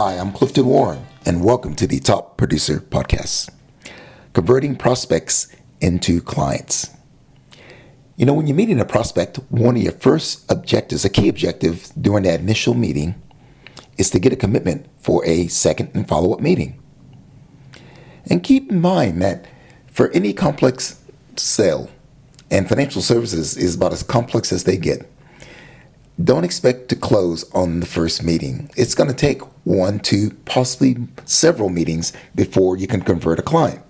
Hi, I'm Clifton Warren, and welcome to the Top Producer Podcast, converting prospects into clients. You know, when you're meeting a prospect, one of your first objectives, a key objective during that initial meeting, is to get a commitment for a second and follow-up meeting. And keep in mind that for any complex sale, and financial services is about as complex as they get, don't expect to close on the first meeting. It's going to take one to possibly several meetings before you can convert a client.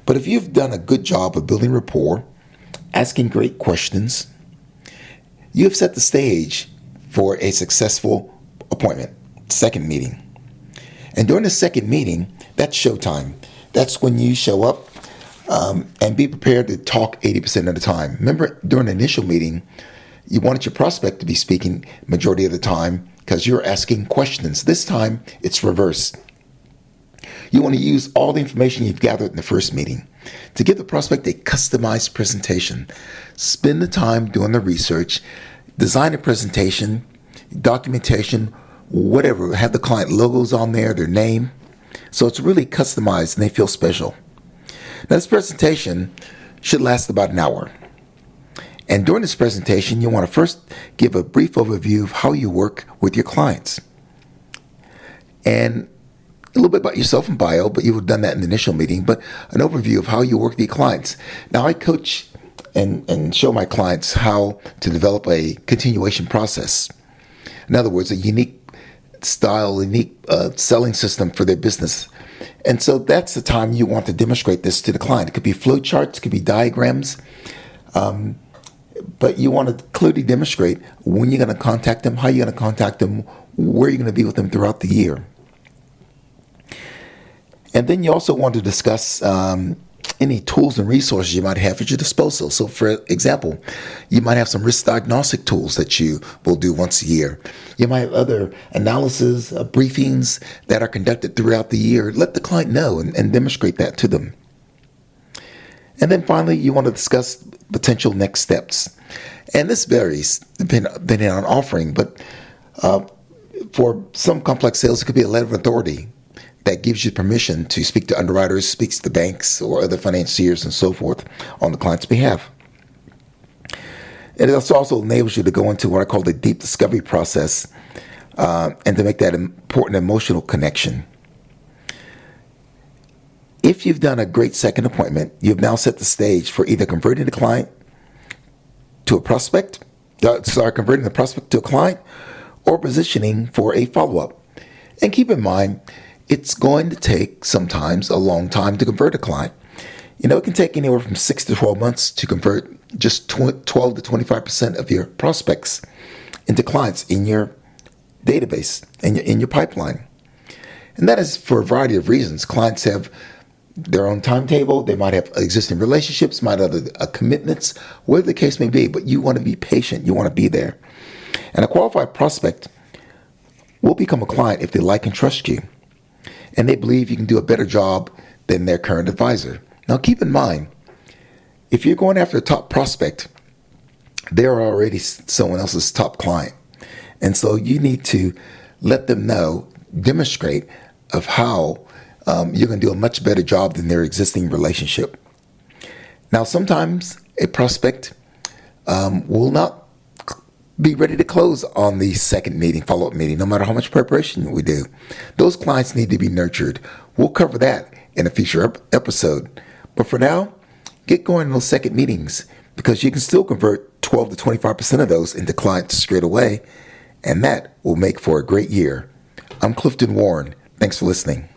But if you've done a good job of building rapport, asking great questions, you have set the stage for a successful appointment, second meeting. And during the second meeting, that's showtime. That's when you show up and be prepared to talk 80% of the time. Remember, during the initial meeting, you wanted your prospect to be speaking majority of the time because you're asking questions. This time, it's reversed. You want to use all the information you've gathered in the first meeting to give the prospect a customized presentation. Spend the time doing the research, design a presentation, documentation, whatever. Have the client logos on there, their name. So it's really customized and they feel special. Now, this presentation should last about an hour. And during this presentation, you want to first give a brief overview of how you work with your clients. And a little bit about yourself and bio, but you would have done that in the initial meeting, but an overview of how you work with your clients. Now, I coach and show my clients how to develop a continuation process. In other words, a unique style, unique selling system for their business. And so that's the time you want to demonstrate this to the client. It could be flow charts, it could be diagrams, but you want to clearly demonstrate when you're going to contact them, how you're going to contact them, where you're going to be with them throughout the year. And then you also want to discuss any tools and resources you might have at your disposal. So, for example, you might have some risk diagnostic tools that you will do once a year. You might have other analysis, briefings that are conducted throughout the year. Let the client know and demonstrate that to them. And then finally, you want to discuss potential next steps. And this varies depending on offering, but for some complex sales, it could be a letter of authority that gives you permission to speak to underwriters, speaks to banks or other financiers and so forth on the client's behalf. It also enables you to go into what I call the deep discovery process and to make that important emotional connection. If you've done a great second appointment, you've now set the stage for either converting the client to a prospect, converting the prospect to a client, or positioning for a follow-up. And keep in mind, it's going to take sometimes a long time to convert a client. You know, it can take anywhere from 6 to 12 months to convert just 12 to 25% of your prospects into clients in your database, in your pipeline. And that is for a variety of reasons. Clients have their own timetable. They might have existing relationships, might have commitments, whatever the case may be. But you want to be patient. You want to be there. And a qualified prospect will become a client if they like and trust you, and they believe you can do a better job than their current advisor. Now, keep in mind, if you're going after a top prospect, they're already someone else's top client. And so you need to let them know, demonstrate of how you're going to do a much better job than their existing relationship. Now, sometimes a prospect will not be ready to close on the second meeting, follow-up meeting, no matter how much preparation we do. Those clients need to be nurtured. We'll cover that in a future episode. But for now, get going in those second meetings because you can still convert 12 to 25% of those into clients straight away, and that will make for a great year. I'm Clifton Warren. Thanks for listening.